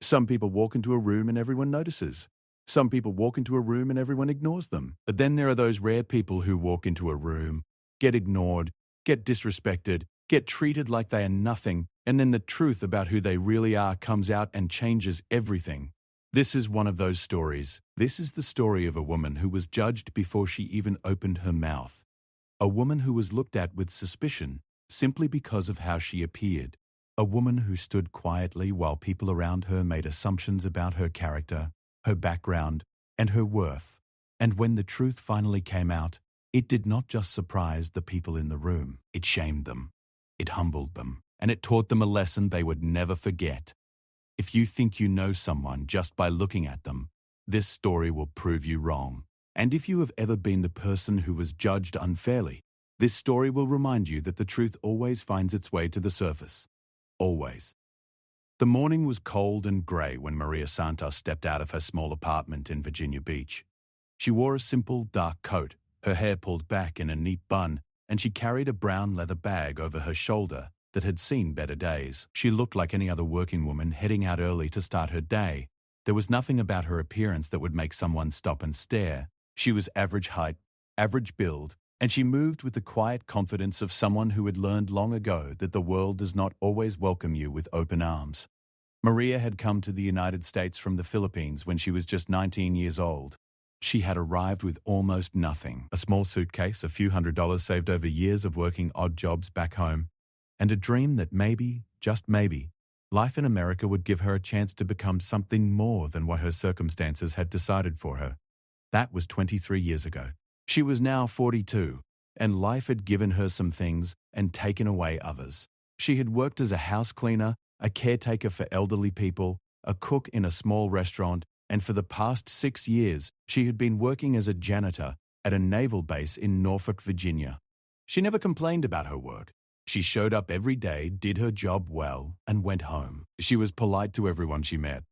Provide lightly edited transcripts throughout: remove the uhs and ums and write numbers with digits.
Some people walk into a room and everyone notices. Some people walk into a room and everyone ignores them. But then there are those rare people who walk into a room, get ignored, get disrespected, get treated like they are nothing, and then the truth about who they really are comes out and changes everything. This is one of those stories. This is the story of a woman who was judged before she even opened her mouth. A woman who was looked at with suspicion simply because of how she appeared. A woman who stood quietly while people around her made assumptions about her character, her background, and her worth. And when the truth finally came out, it did not just surprise the people in the room. It shamed them, it humbled them, and it taught them a lesson they would never forget. If you think you know someone just by looking at them, this story will prove you wrong. And if you have ever been the person who was judged unfairly, this story will remind you that the truth always finds its way to the surface. Always. The morning was cold and grey when Maria Santos stepped out of her small apartment in Virginia Beach. She wore a simple, dark coat, her hair pulled back in a neat bun, and she carried a brown leather bag over her shoulder that had seen better days. She looked like any other working woman heading out early to start her day. There was nothing about her appearance that would make someone stop and stare. She was average height, average build, and she moved with the quiet confidence of someone who had learned long ago that the world does not always welcome you with open arms. Maria had come to the United States from the Philippines when she was just 19 years old. She had arrived with almost nothing, a small suitcase, a few $100s saved over years of working odd jobs back home, and a dream that maybe, just maybe, life in America would give her a chance to become something more than what her circumstances had decided for her. That was 23 years ago. She was now 42, and life had given her some things and taken away others. She had worked as a house cleaner, a caretaker for elderly people, a cook in a small restaurant, and for the past 6 years, she had been working as a janitor at a naval base in Norfolk, Virginia. She never complained about her work. She showed up every day, did her job well, and went home. She was polite to everyone she met.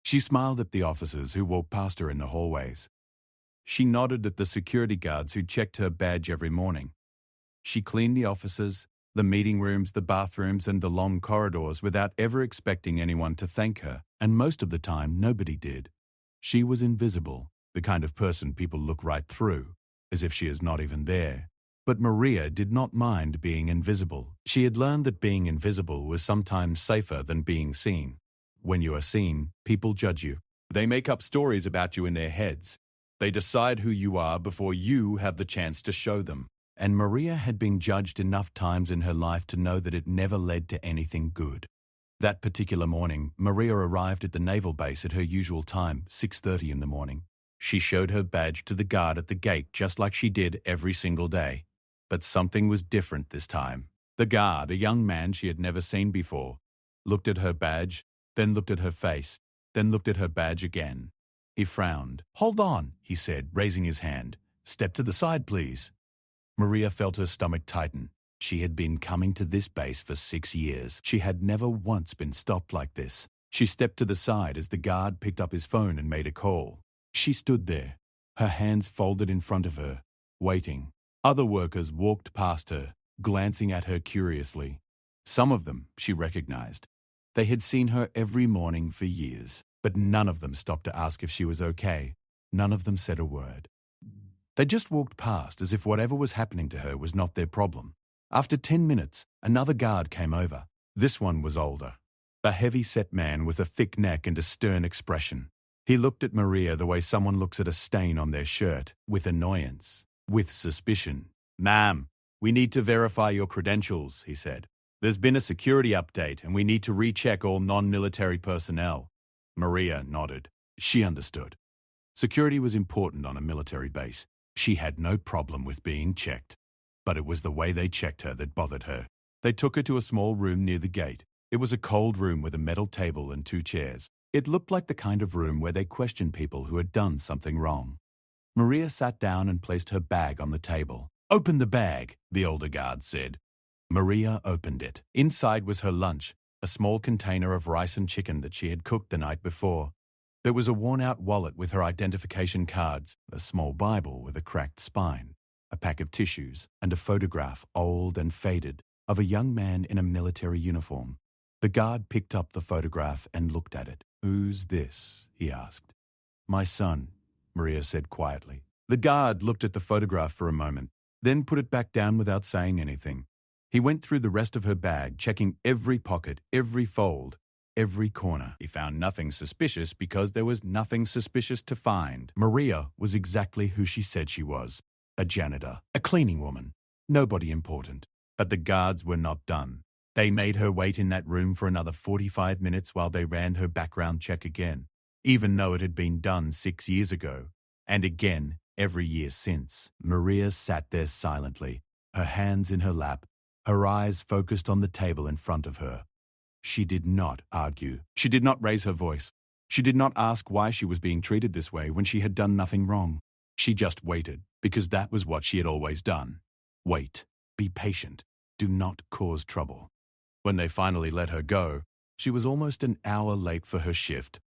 She smiled at the officers who walked past her in the hallways. She nodded at the security guards who checked her badge every morning. She cleaned the offices, the meeting rooms, the bathrooms, and the long corridors without ever expecting anyone to thank her, and most of the time, nobody did. She was invisible, the kind of person people look right through, as if she is not even there. But Maria did not mind being invisible. She had learned that being invisible was sometimes safer than being seen. When you are seen, people judge you. They make up stories about you in their heads. They decide who you are before you have the chance to show them. And Maria had been judged enough times in her life to know that it never led to anything good. That particular morning, Maria arrived at the naval base at her usual time, 6:30 in the morning. She showed her badge to the guard at the gate just like she did every single day. But something was different this time. The guard, a young man she had never seen before, looked at her badge, then looked at her face, then looked at her badge again. He frowned. "Hold on," he said, raising his hand. "Step to the side, please." Maria felt her stomach tighten. She had been coming to this base for 6 years. She had never once been stopped like this. She stepped to the side as the guard picked up his phone and made a call. She stood there, her hands folded in front of her, waiting. Other workers walked past her, glancing at her curiously. Some of them she recognized. They had seen her every morning for years, but none of them stopped to ask if she was okay. None of them said a word. They just walked past as if whatever was happening to her was not their problem. After 10 minutes, another guard came over. This one was older, a heavy-set man with a thick neck and a stern expression. He looked at Maria the way someone looks at a stain on their shirt, with annoyance, with suspicion. "Ma'am, we need to verify your credentials," he said. "There's been a security update and we need to recheck all non-military personnel." Maria nodded. She understood. Security was important on a military base. She had no problem with being checked. But it was the way they checked her that bothered her. They took her to a small room near the gate. It was a cold room with a metal table and 2 chairs. It looked like the kind of room where they questioned people who had done something wrong. Maria sat down and placed her bag on the table. "Open the bag," the older guard said. Maria opened it. Inside was her lunch, a small container of rice and chicken that she had cooked the night before. There was a worn-out wallet with her identification cards, a small Bible with a cracked spine, a pack of tissues, and a photograph, old and faded, of a young man in a military uniform. The guard picked up the photograph and looked at it. "Who's this?" he asked. "My son," Maria said quietly. The guard looked at the photograph for a moment, then put it back down without saying anything. He went through the rest of her bag, checking every pocket, every fold, every corner. He found nothing suspicious because there was nothing suspicious to find. Maria was exactly who she said she was. A janitor, a cleaning woman, nobody important. But the guards were not done. They made her wait in that room for another 45 minutes while they ran her background check again, even though it had been done 6 years ago, and again every year since. Maria sat there silently, her hands in her lap, her eyes focused on the table in front of her. She did not argue. She did not raise her voice. She did not ask why she was being treated this way when she had done nothing wrong. She just waited, because that was what she had always done. Wait. Be patient. Do not cause trouble. When they finally let her go, she was almost an hour late for her shift.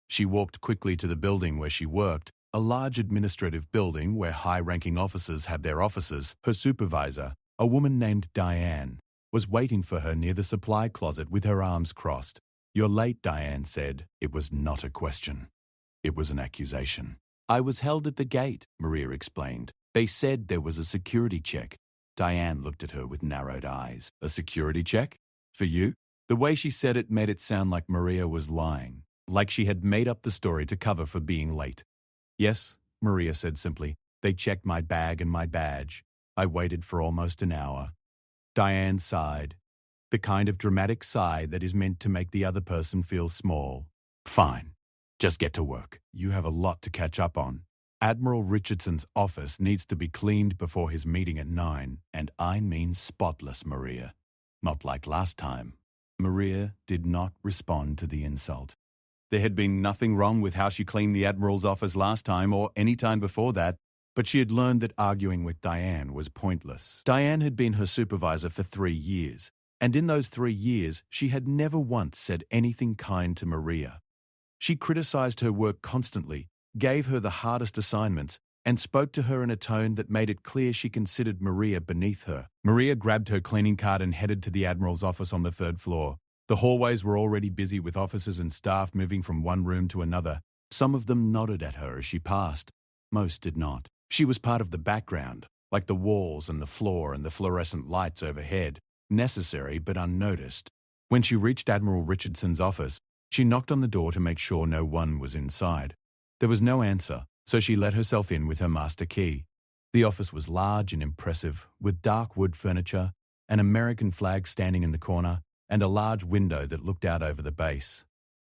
She walked quickly to the building where she worked, a large administrative building where high-ranking officers had their offices. Her supervisor, a woman named Diane, was waiting for her near the supply closet with her arms crossed. "You're late," Diane said. It was not a question. It was an accusation. "I was held at the gate," Maria explained. "They said there was a security check." Diane looked at her with narrowed eyes. "A security check? For you?" The way she said it made it sound like Maria was lying, like she had made up the story to cover for being late. "Yes," Maria said simply. "They checked my bag and my badge. I waited for almost an hour." Diane sighed, the kind of dramatic sigh that is meant to make the other person feel small. "Fine. Just get to work. You have a lot to catch up on. Admiral Richardson's office needs to be cleaned before his meeting at 9, and I mean spotless, Maria. Not like last time." Maria did not respond to the insult. There had been nothing wrong with how she cleaned the Admiral's office last time or any time before that, but she had learned that arguing with Diane was pointless. Diane had been her supervisor for 3 years, and in those 3 years, she had never once said anything kind to Maria. She criticized her work constantly, gave her the hardest assignments, and spoke to her in a tone that made it clear she considered Maria beneath her. Maria grabbed her cleaning cart and headed to the Admiral's office on the 3rd floor. The hallways were already busy with officers and staff moving from one room to another. Some of them nodded at her as she passed. Most did not. She was part of the background, like the walls and the floor and the fluorescent lights overhead, necessary but unnoticed. When she reached Admiral Richardson's office, she knocked on the door to make sure no one was inside. There was no answer, so she let herself in with her master key. The office was large and impressive, with dark wood furniture, an American flag standing in the corner, and a large window that looked out over the base.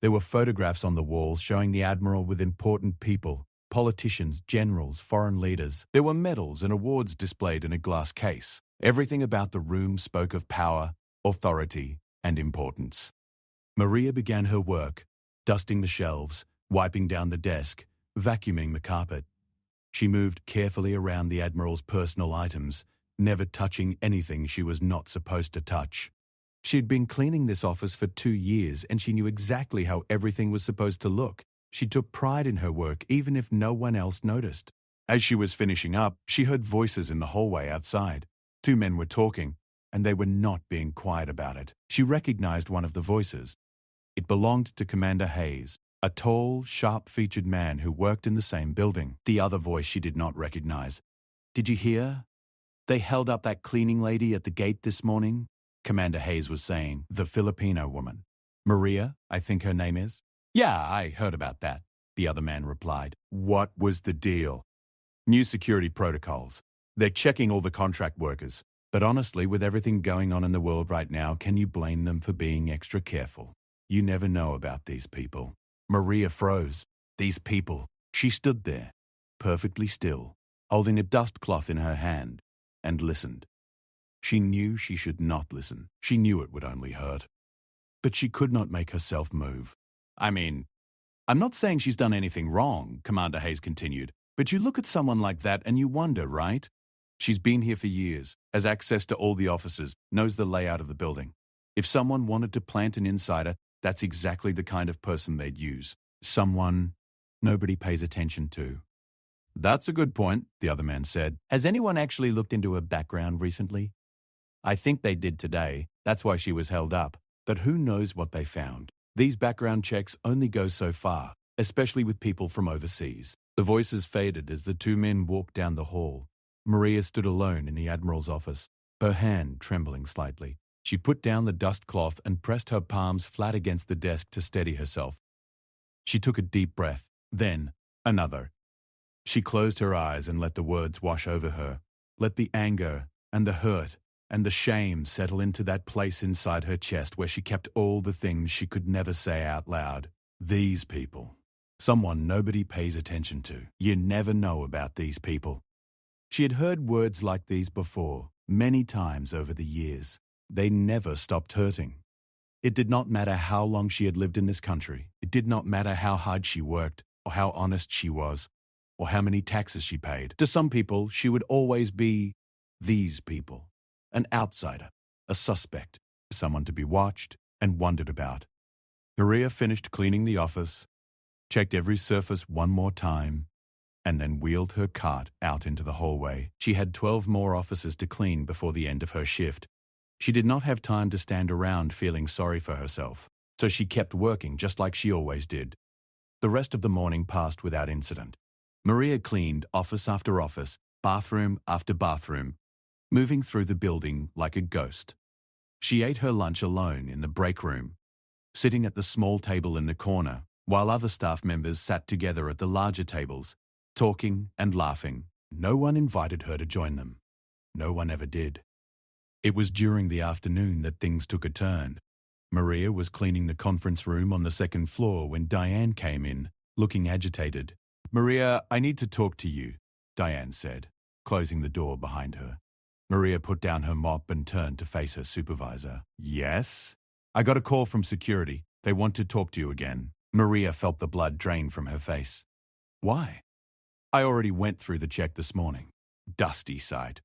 There were photographs on the walls showing the Admiral with important people, politicians, generals, foreign leaders. There were medals and awards displayed in a glass case. Everything about the room spoke of power, authority, and importance. Maria began her work, dusting the shelves, wiping down the desk, vacuuming the carpet. She moved carefully around the Admiral's personal items, never touching anything she was not supposed to touch. She had been cleaning this office for 2 years and she knew exactly how everything was supposed to look. She took pride in her work even if no one else noticed. As she was finishing up, she heard voices in the hallway outside. 2 men were talking, and they were not being quiet about it. She recognized one of the voices. It belonged to Commander Hayes, a tall, sharp-featured man who worked in the same building. The other voice she did not recognize. "Did you hear? They held up that cleaning lady at the gate this morning," Commander Hayes was saying, the Filipino woman. "Maria, I think her name is." "Yeah, I heard about that," the other man replied. "What was the deal?" "New security protocols. They're checking all the contract workers. But honestly, with everything going on in the world right now, can you blame them for being extra careful? You never know about these people." Maria froze. These people. She stood there, perfectly still, holding a dust cloth in her hand, and listened. She knew she should not listen. She knew it would only hurt. But she could not make herself move. "I mean, I'm not saying she's done anything wrong," Commander Hayes continued, "but you look at someone like that and you wonder, right? She's been here for years, has access to all the offices, knows the layout of the building. If someone wanted to plant an insider, that's exactly the kind of person they'd use. Someone nobody pays attention to." "That's a good point," the other man said. "Has anyone actually looked into her background recently?" "I think they did today. That's why she was held up. But who knows what they found?" These background checks only go so far, especially with people from overseas. The voices faded as the two men walked down the hall. Maria stood alone in the Admiral's office, her hand trembling slightly. She put down the dust cloth and pressed her palms flat against the desk to steady herself. She took a deep breath, then another. She closed her eyes and let the words wash over her. Let the anger and the hurt and the shame settle into that place inside her chest where she kept all the things she could never say out loud. These people. Someone nobody pays attention to. You never know about these people. She had heard words like these before, many times over the years. They never stopped hurting. It did not matter how long she had lived in this country. It did not matter how hard she worked, or how honest she was, or how many taxes she paid. To some people, she would always be these people. An outsider, a suspect, someone to be watched and wondered about. Maria finished cleaning the office, checked every surface one more time, and then wheeled her cart out into the hallway. She had 12 more offices to clean before the end of her shift. She did not have time to stand around feeling sorry for herself, so she kept working just like she always did. The rest of the morning passed without incident. Maria cleaned office after office, bathroom after bathroom, moving through the building like a ghost. She ate her lunch alone in the break room, sitting at the small table in the corner, while other staff members sat together at the larger tables, talking and laughing. No one invited her to join them. No one ever did. It was during the afternoon that things took a turn. Maria was cleaning the conference room on the second floor when Diane came in, looking agitated. "Maria, I need to talk to you," Diane said, closing the door behind her. Maria put down her mop and turned to face her supervisor. "Yes?" "I got a call from security. They want to talk to you again." Maria felt the blood drain from her face. "Why?" "I already went through the check this morning." Dusty sighed.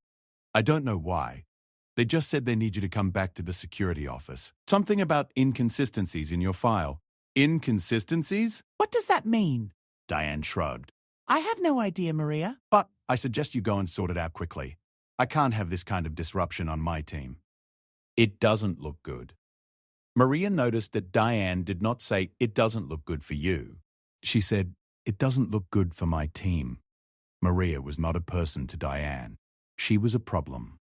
"I don't know why. They just said they need you to come back to the security office. Something about inconsistencies in your file." "Inconsistencies? What does that mean?" Diane shrugged. "I have no idea, Maria. But I suggest you go and sort it out quickly. I can't have this kind of disruption on my team." "It doesn't look good." Maria noticed that Diane did not say, "It doesn't look good for you." She said, "It doesn't look good for my team." Maria was not a person to Diane. She was a problem,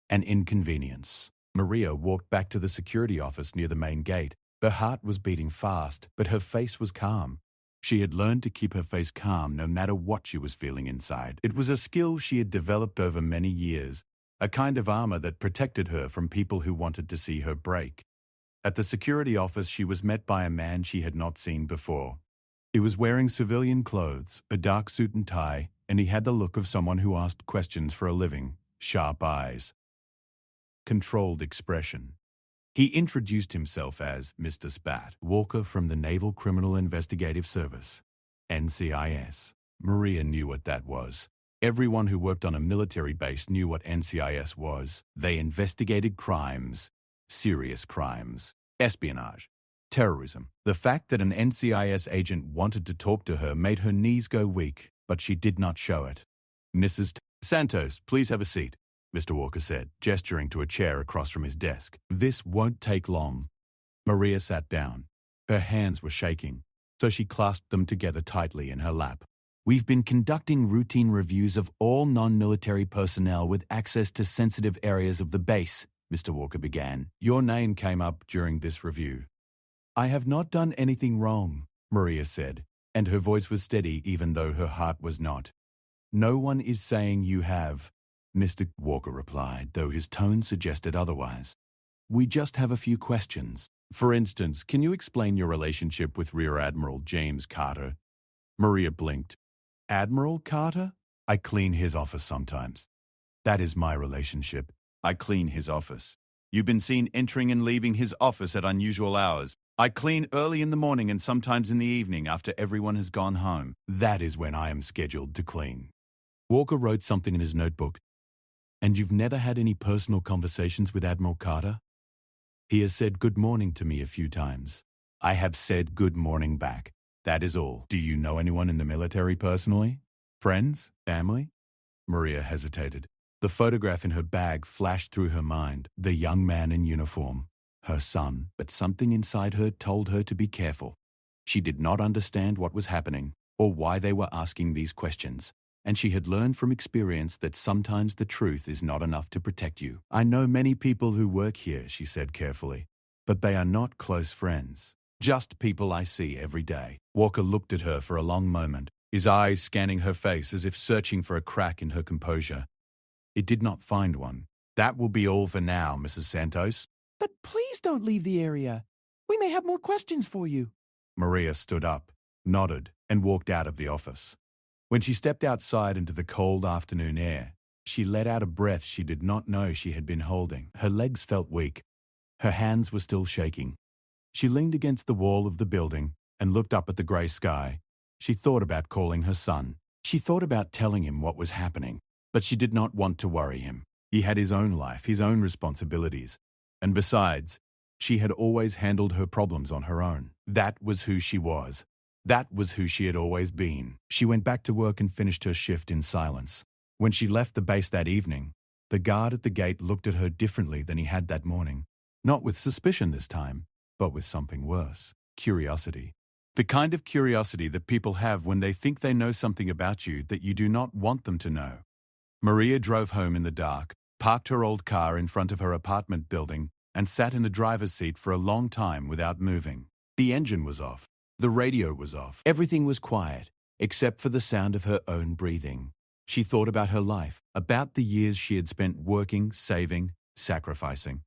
an inconvenience. Maria walked back to the security office near the main gate. Her heart was beating fast, but her face was calm. She had learned to keep her face calm no matter what she was feeling inside. It was a skill she had developed over many years, a kind of armor that protected her from people who wanted to see her break. At the security office, she was met by a man she had not seen before. He was wearing civilian clothes, a dark suit and tie, and he had the look of someone who asked questions for a living. Sharp eyes. Controlled expression. He introduced himself as Mr. Spat, Walker from the Naval Criminal Investigative Service, NCIS. Maria knew what that was. Everyone who worked on a military base knew what NCIS was. They investigated crimes, serious crimes, espionage, terrorism. The fact that an NCIS agent wanted to talk to her made her knees go weak, but she did not show it. "Mrs. Santos, please have a seat," Mr. Walker said, gesturing to a chair across from his desk. "This won't take long." Maria sat down. Her hands were shaking, so she clasped them together tightly in her lap. "We've been conducting routine reviews of all non-military personnel with access to sensitive areas of the base," Mr. Walker began. "Your name came up during this review." "I have not done anything wrong," Maria said, and her voice was steady even though her heart was not. "No one is saying you have," Mr. Walker replied, though his tone suggested otherwise. "We just have a few questions. For instance, can you explain your relationship with Rear Admiral James Carter?" Maria blinked. "Admiral Carter? I clean his office sometimes." "That is my relationship. I clean his office. You've been seen entering and leaving his office at unusual hours. I clean early in the morning and sometimes in the evening after everyone has gone home. That is when I am scheduled to clean." Walker wrote something in his notebook. "And you've never had any personal conversations with Admiral Carter?" "He has said good morning to me a few times. I have said good morning back. That is all. Do you know anyone in the military personally? Friends? Family?" Maria hesitated. The photograph in her bag flashed through her mind, the young man in uniform. her son, but something inside her told her to be careful. She did not understand what was happening or why they were asking these questions, and she had learned from experience that sometimes the truth is not enough to protect you. I know many people who work here, she said carefully, but they are not close friends. Just people I see every day. Walker looked at her for a long moment, his eyes scanning her face as if searching for a crack in her composure. It did not find one. That will be all for now, Mrs. Santos. But please don't leave the area. We may have more questions for you. Maria stood up, nodded, and walked out of the office. When she stepped outside into the cold afternoon air, she let out a breath she did not know she had been holding. Her legs felt weak. Her hands were still shaking. She leaned against the wall of the building and looked up at the grey sky. She thought about calling her son. She thought about telling him what was happening, but she did not want to worry him. He had his own life, his own responsibilities. And besides, she had always handled her problems on her own. That was who she was. That was who she had always been. She went back to work and finished her shift in silence. When she left the base that evening, the guard at the gate looked at her differently than he had that morning. Not with suspicion this time, but with something worse. Curiosity. The kind of curiosity that people have when they think they know something about you that you do not want them to know. Maria drove home in the dark, parked her old car in front of her apartment building, and sat in the driver's seat for a long time without moving. The engine was off. The radio was off. Everything was quiet, except for the sound of her own breathing. She thought about her life, about the years she had spent working, saving, sacrificing,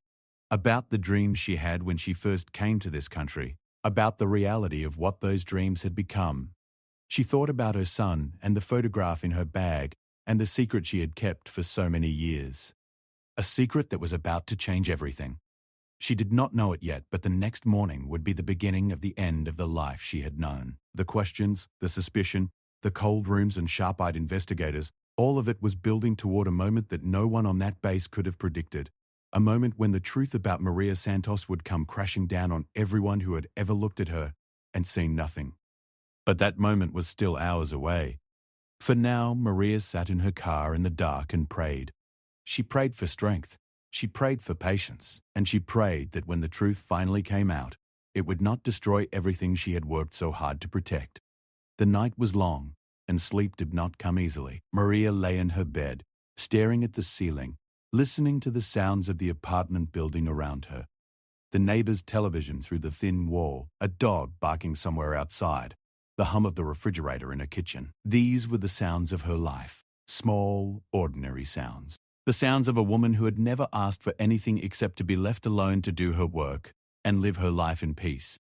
about the dreams she had when she first came to this country, about the reality of what those dreams had become. She thought about her son and the photograph in her bag and the secret she had kept for so many years. A secret that was about to change everything. She did not know it yet, but the next morning would be the beginning of the end of the life she had known. The questions, the suspicion, the cold rooms and sharp-eyed investigators, all of it was building toward a moment that no one on that base could have predicted. A moment when the truth about Maria Santos would come crashing down on everyone who had ever looked at her and seen nothing. But that moment was still hours away. For now, Maria sat in her car in the dark and prayed. She prayed for strength. She prayed for patience, and she prayed that when the truth finally came out, it would not destroy everything she had worked so hard to protect. The night was long, and sleep did not come easily. Maria lay in her bed, staring at the ceiling, listening to the sounds of the apartment building around her. The neighbor's television through the thin wall, a dog barking somewhere outside, the hum of the refrigerator in her kitchen. These were the sounds of her life, small, ordinary sounds. The sounds of a woman who had never asked for anything except to be left alone to do her work and live her life in peace.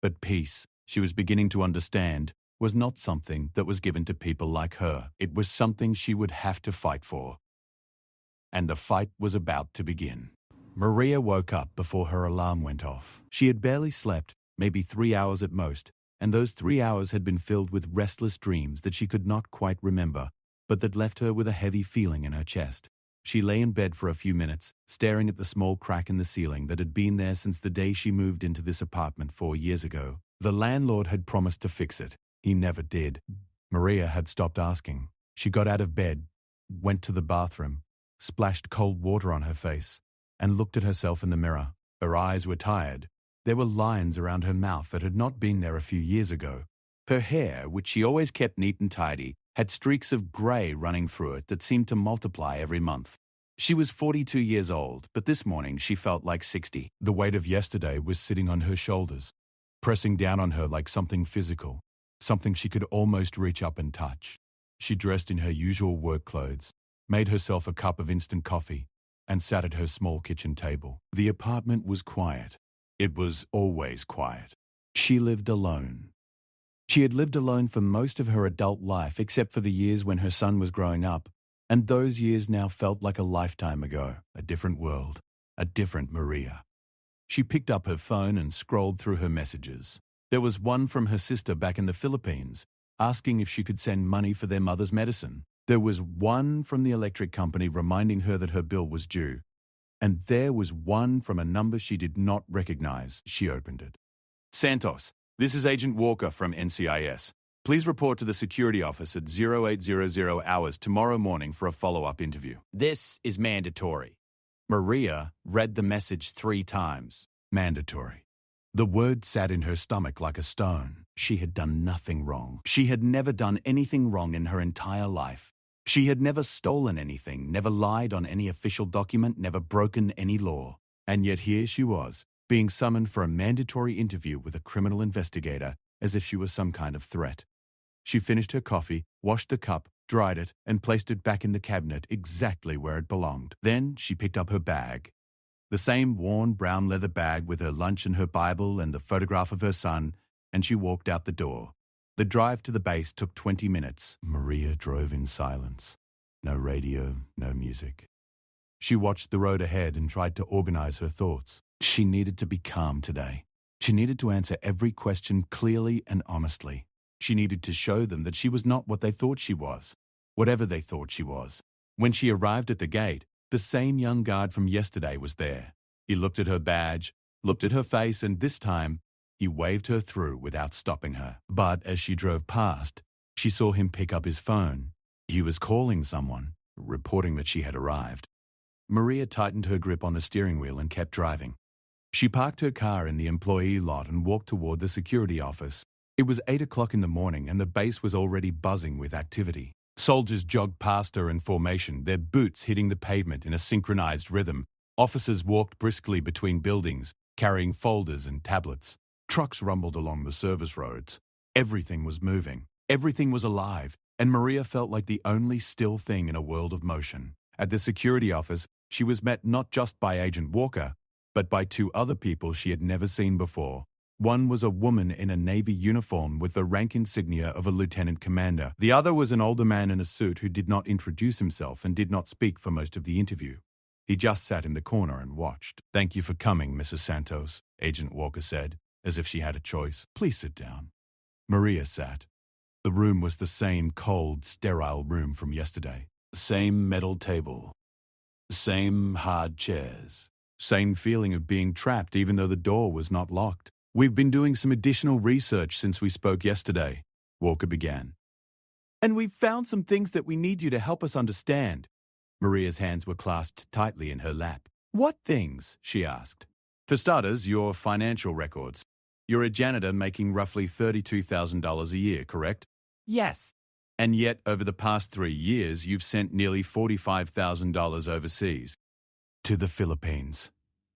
But peace, she was beginning to understand, was not something that was given to people like her. It was something she would have to fight for. And the fight was about to begin. Maria woke up before her alarm went off. She had barely slept, maybe 3 hours at most, and those 3 hours had been filled with restless dreams that she could not quite remember, but that left her with a heavy feeling in her chest. She lay in bed for a few minutes, staring at the small crack in the ceiling that had been there since the day she moved into this apartment 4 years ago. The landlord had promised to fix it. He never did. Maria had stopped asking. She got out of bed, went to the bathroom, splashed cold water on her face, and looked at herself in the mirror. Her eyes were tired. There were lines around her mouth that had not been there a few years ago. Her hair, which she always kept neat and tidy, had streaks of grey running through it that seemed to multiply every month. She was 42 years old, but this morning she felt like 60. The weight of yesterday was sitting on her shoulders, pressing down on her like something physical, something she could almost reach up and touch. She dressed in her usual work clothes, made herself a cup of instant coffee, and sat at her small kitchen table. The apartment was quiet. It was always quiet. She lived alone. She had lived alone for most of her adult life, except for the years when her son was growing up, and those years now felt like a lifetime ago. A different world, a different Maria. She picked up her phone and scrolled through her messages. There was one from her sister back in the Philippines, asking if she could send money for their mother's medicine. There was one from the electric company reminding her that her bill was due. And there was one from a number she did not recognize. She opened it. Santos, this is Agent Walker from NCIS. Please report to the security office at 0800 hours tomorrow morning for a follow-up interview. This is mandatory. Maria read the message 3 times. Mandatory. The word sat in her stomach like a stone. She had done nothing wrong. She had never done anything wrong in her entire life. She had never stolen anything, never lied on any official document, never broken any law. And yet here she was, being summoned for a mandatory interview with a criminal investigator as if she was some kind of threat. She finished her coffee, washed the cup, dried it, and placed it back in the cabinet exactly where it belonged. Then she picked up her bag. The same worn brown leather bag with her lunch and her Bible and the photograph of her son, and she walked out the door. The drive to the base took 20 minutes. Maria drove in silence. No radio, no music. She watched the road ahead and tried to organize her thoughts. She needed to be calm today. She needed to answer every question clearly and honestly. She needed to show them that she was not what they thought she was, whatever they thought she was. When she arrived at the gate, the same young guard from yesterday was there. He looked at her badge, looked at her face, and this time, he waved her through without stopping her. But as she drove past, she saw him pick up his phone. He was calling someone, reporting that she had arrived. Maria tightened her grip on the steering wheel and kept driving. She parked her car in the employee lot and walked toward the security office. It was 8 o'clock in the morning and the base was already buzzing with activity. Soldiers jogged past her in formation, their boots hitting the pavement in a synchronized rhythm. Officers walked briskly between buildings, carrying folders and tablets. Trucks rumbled along the service roads. Everything was moving. Everything was alive, and Maria felt like the only still thing in a world of motion. At the security office, she was met not just by Agent Walker, but by two other people she had never seen before. One was a woman in a Navy uniform with the rank insignia of a lieutenant commander. The other was an older man in a suit who did not introduce himself and did not speak for most of the interview. He just sat in the corner and watched. "Thank you for coming, Mrs. Santos," Agent Walker said, as if she had a choice. "Please sit down." Maria sat. The room was the same cold, sterile room from yesterday. Same metal table. Same hard chairs. Same feeling of being trapped even though the door was not locked. "We've been doing some additional research since we spoke yesterday," Walker began. "And we've found some things that we need you to help us understand." Maria's hands were clasped tightly in her lap. "What things?" she asked. "For starters, your financial records. You're a janitor making roughly $32,000 a year, correct?" Yes. "And yet, over the past 3 years, you've sent nearly $45,000 overseas." "To the Philippines."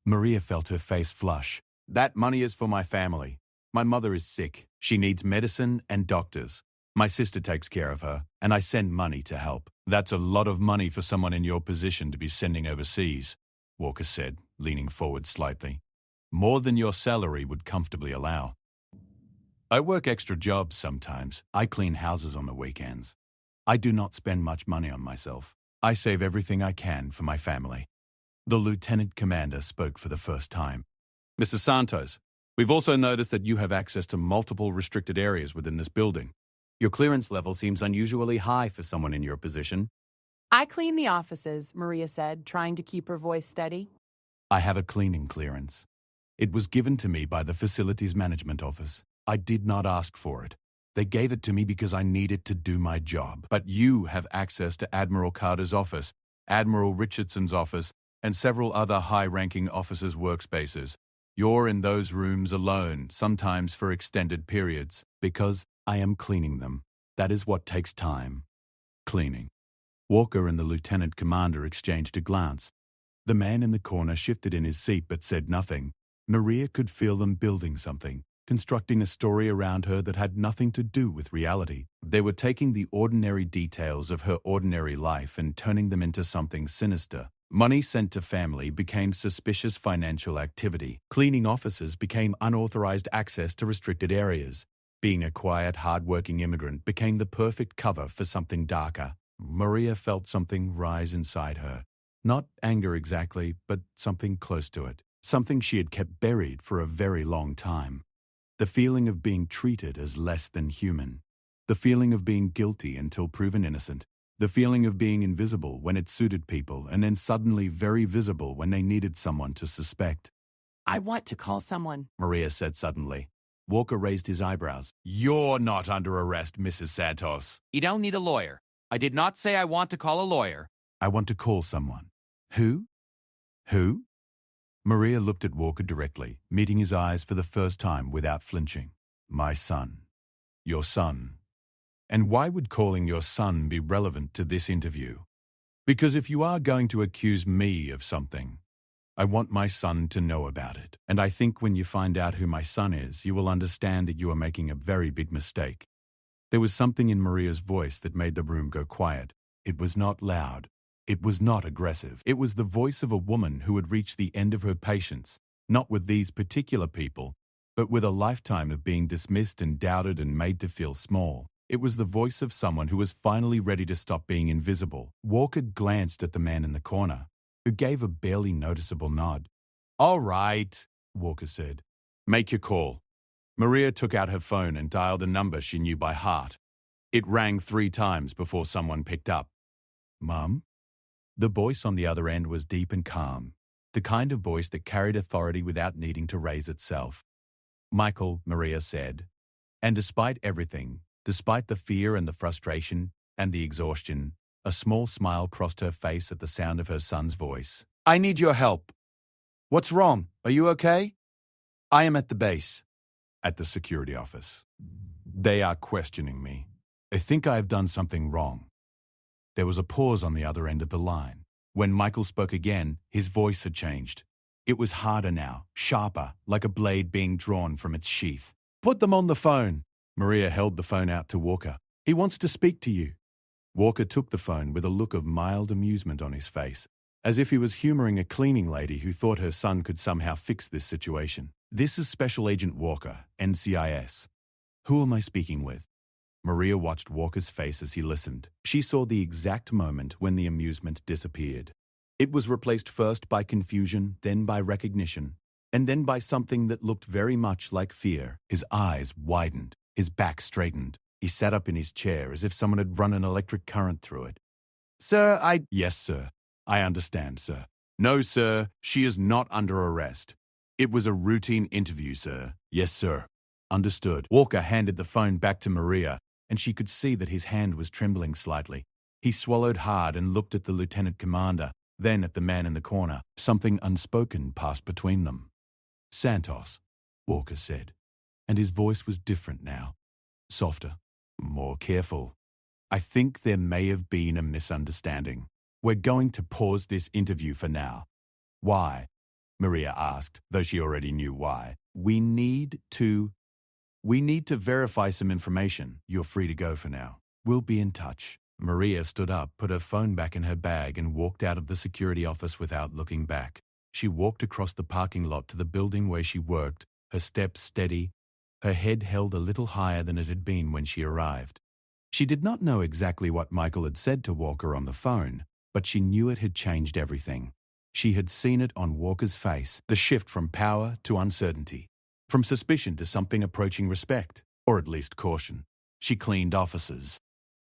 Maria felt her face flush. "That money is for my family. My mother is sick. She needs medicine and doctors. My sister takes care of her, and I send money to help." "That's a lot of money for someone in your position to be sending overseas," Walker said, leaning forward slightly. "More than your salary would comfortably allow." "I work extra jobs sometimes. I clean houses on the weekends. I do not spend much money on myself. I save everything I can for my family." The lieutenant commander spoke for the first time. "Mr. Santos, we've also noticed that you have access to multiple restricted areas within this building. Your clearance level seems unusually high for someone in your position." "I clean the offices," Maria said, trying to keep her voice steady. "I have a cleaning clearance. It was given to me by the Facilities Management Office. I did not ask for it. They gave it to me because I needed to do my job. But you have access to Admiral Carter's office, Admiral Richardson's office, and several other high-ranking officers' workspaces. You're in those rooms alone, sometimes for extended periods, because I am cleaning them. That is what takes time. Cleaning." Walker and the lieutenant commander exchanged a glance. The man in the corner shifted in his seat but said nothing. Maria could feel them building something, constructing a story around her that had nothing to do with reality. They were taking the ordinary details of her ordinary life and turning them into something sinister. Money sent to family became suspicious financial activity. Cleaning offices became unauthorized access to restricted areas. Being a quiet, hard-working immigrant became the perfect cover for something darker. Maria felt something rise inside her. Not anger exactly, but something close to it. Something she had kept buried for a very long time. The feeling of being treated as less than human. The feeling of being guilty until proven innocent. The feeling of being invisible when it suited people and then suddenly very visible when they needed someone to suspect. I want to call someone. Maria said suddenly. Walker raised his eyebrows. "You're not under arrest, Mrs. Santos." You don't need a lawyer. I did not say I want to call a lawyer. "I want to call someone." "Who? Who?" Maria looked at Walker directly, meeting his eyes for the first time without flinching. My son. Your son. And why would calling your son be relevant to this interview? Because if you are going to accuse me of something, I want my son to know about it. And I think when you find out who my son is, you will understand that you are making a very big mistake. There was something in Maria's voice that made the room go quiet. It was not loud. It was not aggressive. It was the voice of a woman who had reached the end of her patience, not with these particular people, but with a lifetime of being dismissed and doubted and made to feel small. It was the voice of someone who was finally ready to stop being invisible. Walker glanced at the man in the corner, who gave a barely noticeable nod. All right, Walker said. Make your call. Maria took out her phone and dialed a number she knew by heart. It rang 3 times before someone picked up. Mum? The voice on the other end was deep and calm, the kind of voice that carried authority without needing to raise itself. Michael, Maria said. And despite everything, despite the fear and the frustration and the exhaustion, a small smile crossed her face at the sound of her son's voice. I need your help. What's wrong? Are you okay? I am at the base. At the security office. They are questioning me. They think I have done something wrong. There was a pause on the other end of the line. When Michael spoke again, his voice had changed. It was harder now, sharper, like a blade being drawn from its sheath. Put them on the phone. Maria held the phone out to Walker. He wants to speak to you. Walker took the phone with a look of mild amusement on his face, as if he was humoring a cleaning lady who thought her son could somehow fix this situation. This is Special Agent Walker, NCIS. Who am I speaking with? Maria watched Walker's face as he listened. She saw the exact moment when the amusement disappeared. It was replaced first by confusion, then by recognition, and then by something that looked very much like fear. His eyes widened, his back straightened. He sat up in his chair as if someone had run an electric current through it. Sir, Yes, sir. I understand, sir. No, sir, she is not under arrest. It was a routine interview, sir. Yes, sir. Understood. Walker handed the phone back to Maria, and she could see that his hand was trembling slightly. He swallowed hard and looked at the lieutenant commander, then at the man in the corner. Something unspoken passed between them. Santos, Walker said, and his voice was different now. Softer, more careful. I think there may have been a misunderstanding. We're going to pause this interview for now. Why? Maria asked, though she already knew why. We need to verify some information. You're free to go for now. We'll be in touch. Maria stood up, put her phone back in her bag, and walked out of the security office without looking back. She walked across the parking lot to the building where she worked, her steps steady, her head held a little higher than it had been when she arrived. She did not know exactly what Michael had said to Walker on the phone, but she knew it had changed everything. She had seen it on Walker's face, the shift from power to uncertainty, from suspicion to something approaching respect, or at least caution. She cleaned offices.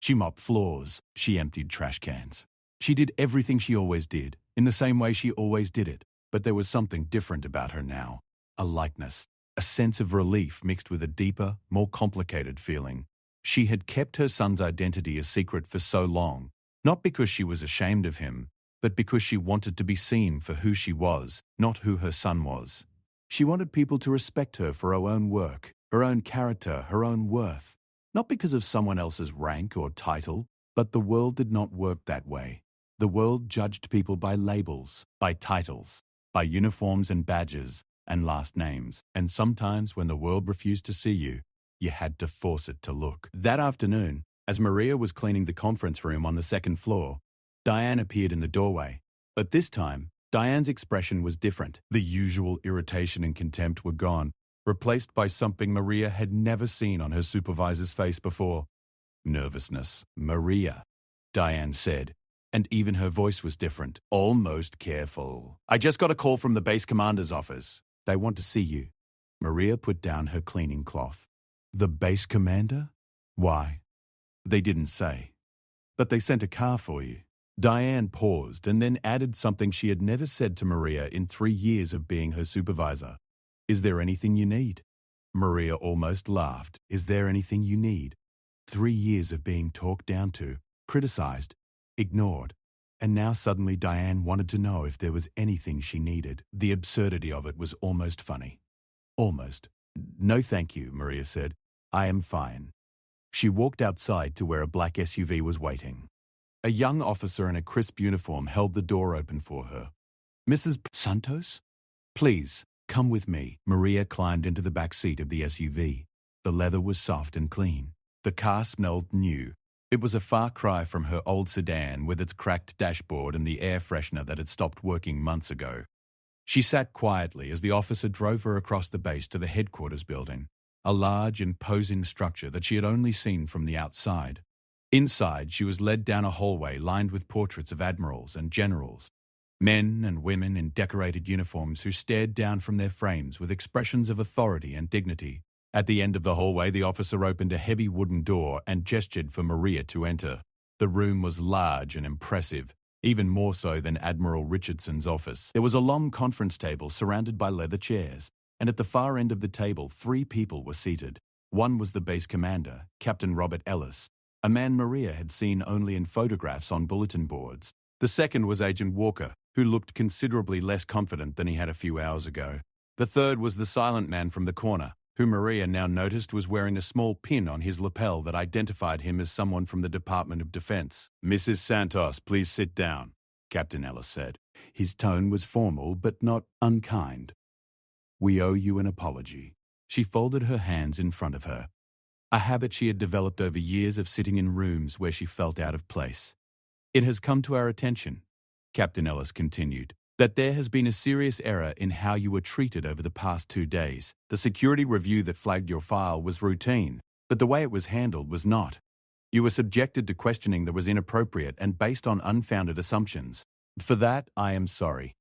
She mopped floors. She emptied trash cans. She did everything she always did, in the same way she always did it. But there was something different about her now. A lightness, a sense of relief mixed with a deeper, more complicated feeling. She had kept her son's identity a secret for so long, not because she was ashamed of him, but because she wanted to be seen for who she was, not who her son was. She wanted people to respect her for her own work, her own character, her own worth. Not because of someone else's rank or title, but the world did not work that way. The world judged people by labels, by titles, by uniforms and badges and last names. And sometimes when the world refused to see you, you had to force it to look. That afternoon, as Maria was cleaning the conference room on the 2nd floor, Diane appeared in the doorway. But this time, Diane's expression was different. The usual irritation and contempt were gone, replaced by something Maria had never seen on her supervisor's face before. Nervousness. Maria, Diane said, and even her voice was different, almost careful. I just got a call from the base commander's office. They want to see you. Maria put down her cleaning cloth. The base commander? Why? They didn't say. But they sent a car for you. Diane paused and then added something she had never said to Maria in 3 years of being her supervisor. Is there anything you need? Maria almost laughed. Is there anything you need? 3 years of being talked down to, criticized, ignored. And now suddenly Diane wanted to know if there was anything she needed. The absurdity of it was almost funny. Almost. "No thank you," Maria said. "I am fine." She walked outside to where a black SUV was waiting. A young officer in a crisp uniform held the door open for her. "Mrs. Santos? Please, come with me." Maria climbed into the back seat of the SUV. The leather was soft and clean. The car smelled new. It was a far cry from her old sedan with its cracked dashboard and the air freshener that had stopped working months ago. She sat quietly as the officer drove her across the base to the headquarters building, a large, imposing structure that she had only seen from the outside. Inside, she was led down a hallway lined with portraits of admirals and generals, men and women in decorated uniforms who stared down from their frames with expressions of authority and dignity. At the end of the hallway, the officer opened a heavy wooden door and gestured for Maria to enter. The room was large and impressive, even more so than Admiral Richardson's office. There was a long conference table surrounded by leather chairs, and at the far end of the table, 3 people were seated. One was the base commander, Captain Robert Ellis, a man Maria had seen only in photographs on bulletin boards. The second was Agent Walker, who looked considerably less confident than he had a few hours ago. The third was the silent man from the corner, who Maria now noticed was wearing a small pin on his lapel that identified him as someone from the Department of Defense. "Mrs. Santos, please sit down," Captain Ellis said. His tone was formal but not unkind. "We owe you an apology." She folded her hands in front of her, a habit she had developed over years of sitting in rooms where she felt out of place. "It has come to our attention," Captain Ellis continued, "that there has been a serious error in how you were treated over the past 2 days. The security review that flagged your file was routine, but the way it was handled was not. You were subjected to questioning that was inappropriate and based on unfounded assumptions. For that, I am sorry."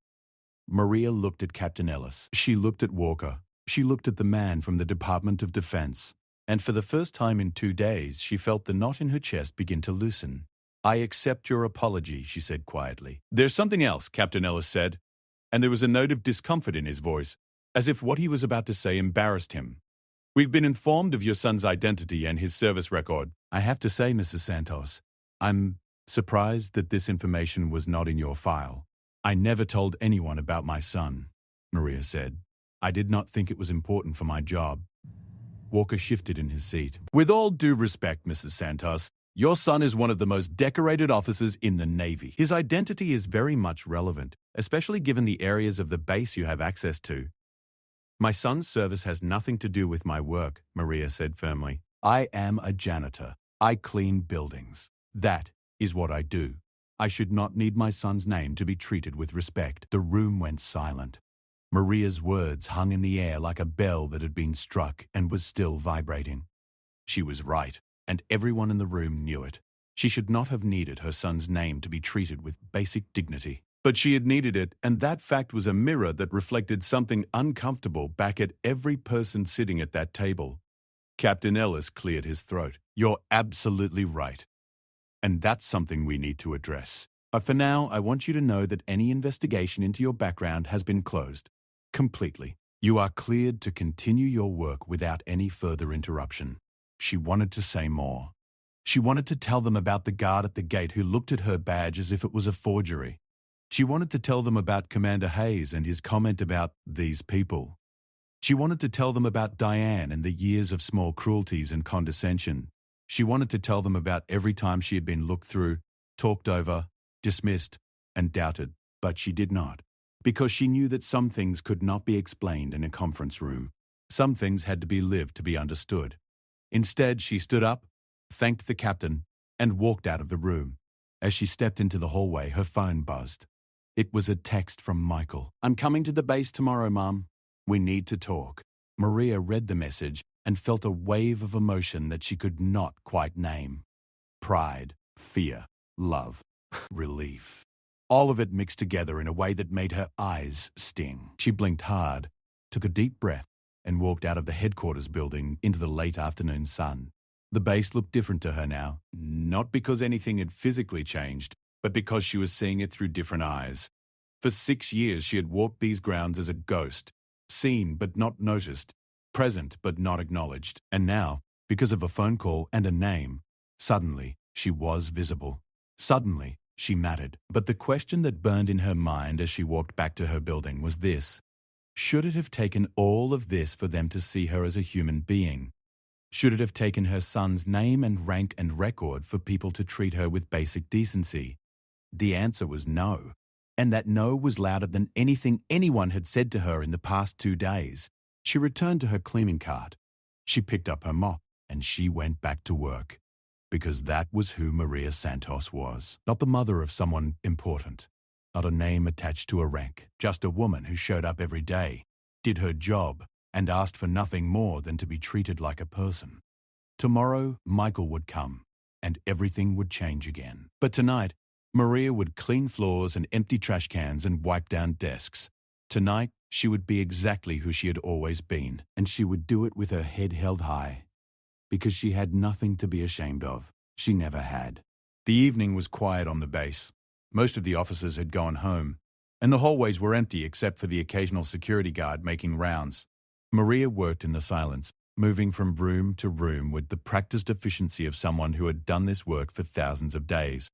Maria looked at Captain Ellis. She looked at Walker. She looked at the man from the Department of Defense. And for the first time in 2 days, she felt the knot in her chest begin to loosen. "I accept your apology," she said quietly. "There's something else," Captain Ellis said, and there was a note of discomfort in his voice, as if what he was about to say embarrassed him. "We've been informed of your son's identity and his service record. I have to say, Mrs. Santos, I'm surprised that this information was not in your file. I never told anyone about my son," Maria said. "I did not think it was important for my job." Walker shifted in his seat. "With all due respect, Mrs. Santos, your son is one of the most decorated officers in the Navy. His identity is very much relevant, especially given the areas of the base you have access to." "My son's service has nothing to do with my work," Maria said firmly. "I am a janitor. I clean buildings. That is what I do. I should not need my son's name to be treated with respect." The room went silent. Maria's words hung in the air like a bell that had been struck and was still vibrating. She was right, and everyone in the room knew it. She should not have needed her son's name to be treated with basic dignity. But she had needed it, and that fact was a mirror that reflected something uncomfortable back at every person sitting at that table. Captain Ellis cleared his throat. "You're absolutely right. And that's something we need to address. But for now, I want you to know that any investigation into your background has been closed. Completely. You are cleared to continue your work without any further interruption." She wanted to say more. She wanted to tell them about the guard at the gate who looked at her badge as if it was a forgery. She wanted to tell them about Commander Hayes and his comment about these people. She wanted to tell them about Diane and the years of small cruelties and condescension. She wanted to tell them about every time she had been looked through, talked over, dismissed, and doubted, but she did not. Because she knew that some things could not be explained in a conference room. Some things had to be lived to be understood. Instead, she stood up, thanked the captain, and walked out of the room. As she stepped into the hallway, her phone buzzed. It was a text from Michael. "I'm coming to the base tomorrow, Mum. We need to talk." Maria read the message and felt a wave of emotion that she could not quite name. Pride, fear, love, relief. All of it mixed together in a way that made her eyes sting. She blinked hard, took a deep breath, and walked out of the headquarters building into the late afternoon sun. The base looked different to her now, not because anything had physically changed, but because she was seeing it through different eyes. For 6 years she had walked these grounds as a ghost, seen but not noticed, present but not acknowledged. And now, because of a phone call and a name, suddenly she was visible. Suddenly, She mattered. But the question that burned in her mind as she walked back to her building was this: should it have taken all of this for them to see her as a human being? Should it have taken her son's name and rank and record for people to treat her with basic decency? The answer was no. And that no was louder than anything anyone had said to her in the past 2 days. She returned to her cleaning cart. She picked up her mop and she went back to work. Because that was who Maria Santos was. Not the mother of someone important. Not a name attached to a rank. Just a woman who showed up every day, did her job, and asked for nothing more than to be treated like a person. Tomorrow, Michael would come, and everything would change again. But tonight, Maria would clean floors and empty trash cans and wipe down desks. Tonight, she would be exactly who she had always been, and she would do it with her head held high. Because she had nothing to be ashamed of. She never had. The evening was quiet on the base. Most of the officers had gone home, and the hallways were empty except for the occasional security guard making rounds. Maria worked in the silence, moving from room to room with the practiced efficiency of someone who had done this work for thousands of days.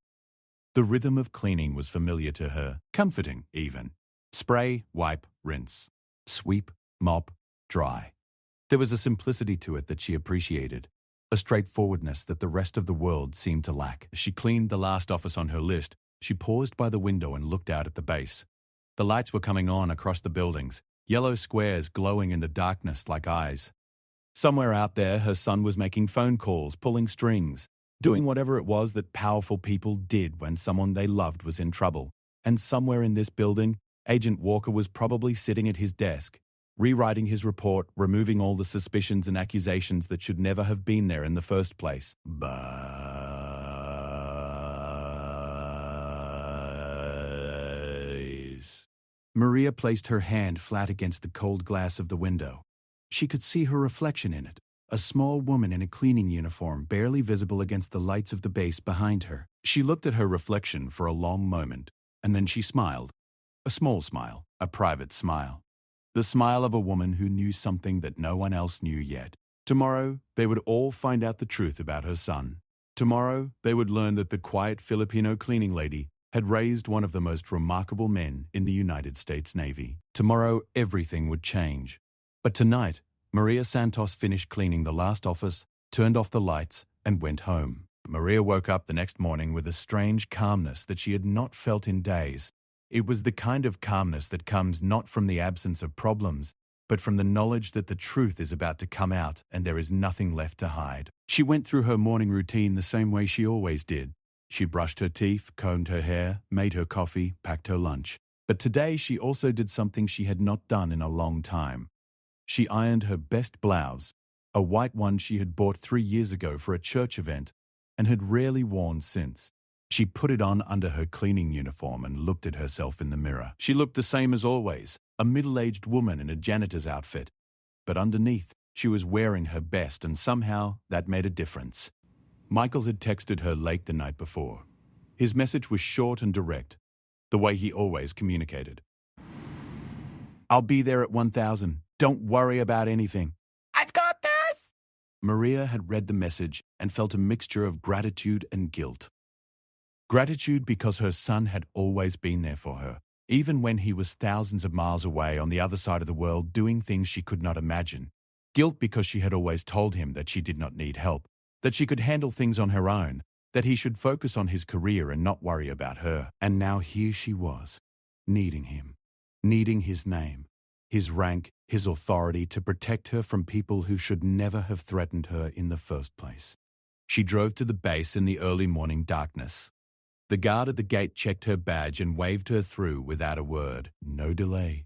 The rhythm of cleaning was familiar to her, comforting even. Spray, wipe, rinse. Sweep, mop, dry. There was a simplicity to it that she appreciated, a straightforwardness that the rest of the world seemed to lack. As she cleaned the last office on her list, she paused by the window and looked out at the base. The lights were coming on across the buildings, yellow squares glowing in the darkness like eyes. Somewhere out there, her son was making phone calls, pulling strings, doing whatever it was that powerful people did when someone they loved was in trouble. And somewhere in this building, Agent Walker was probably sitting at his desk, rewriting his report, removing all the suspicions and accusations that should never have been there in the first place. Maria placed her hand flat against the cold glass of the window. She could see her reflection in it, a small woman in a cleaning uniform barely visible against the lights of the base behind her. She looked at her reflection for a long moment, and then she smiled. A small smile, a private smile. The smile of a woman who knew something that no one else knew yet. Tomorrow, they would all find out the truth about her son. Tomorrow, they would learn that the quiet Filipino cleaning lady had raised one of the most remarkable men in the United States Navy. Tomorrow, everything would change. But tonight, Maria Santos finished cleaning the last office, turned off the lights, and went home. Maria woke up the next morning with a strange calmness that she had not felt in days. It was the kind of calmness that comes not from the absence of problems, but from the knowledge that the truth is about to come out and there is nothing left to hide. She went through her morning routine the same way she always did. She brushed her teeth, combed her hair, made her coffee, packed her lunch. But today she also did something she had not done in a long time. She ironed her best blouse, a white one she had bought 3 years ago for a church event and had rarely worn since. She put it on under her cleaning uniform and looked at herself in the mirror. She looked the same as always, a middle-aged woman in a janitor's outfit. But underneath, she was wearing her best, and somehow that made a difference. Michael had texted her late the night before. His message was short and direct, the way he always communicated. "I'll be there at 1000. Don't worry about anything." I've got this! Maria had read the message and felt a mixture of gratitude and guilt. Gratitude because her son had always been there for her, even when he was thousands of miles away on the other side of the world doing things she could not imagine. Guilt because she had always told him that she did not need help, that she could handle things on her own, that he should focus on his career and not worry about her. And now here she was, needing him, needing his name, his rank, his authority to protect her from people who should never have threatened her in the first place. She drove to the base in the early morning darkness. The guard at the gate checked her badge and waved her through without a word. No delay,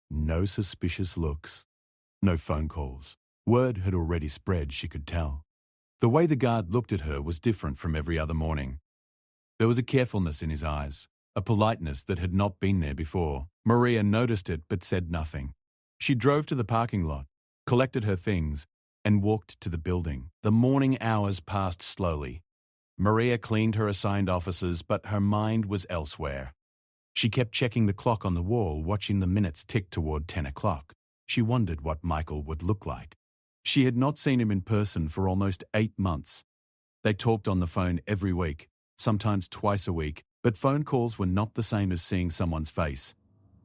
no suspicious looks, no phone calls. Word had already spread, she could tell. The way the guard looked at her was different from every other morning. There was a carefulness in his eyes, a politeness that had not been there before. Maria noticed it but said nothing. She drove to the parking lot, collected her things, and walked to the building. The morning hours passed slowly. Maria cleaned her assigned offices, but her mind was elsewhere. She kept checking the clock on the wall, watching the minutes tick toward 10 o'clock. She wondered what Michael would look like. She had not seen him in person for almost 8 months. They talked on the phone every week, sometimes twice a week, But phone calls were not the same as seeing someone's face,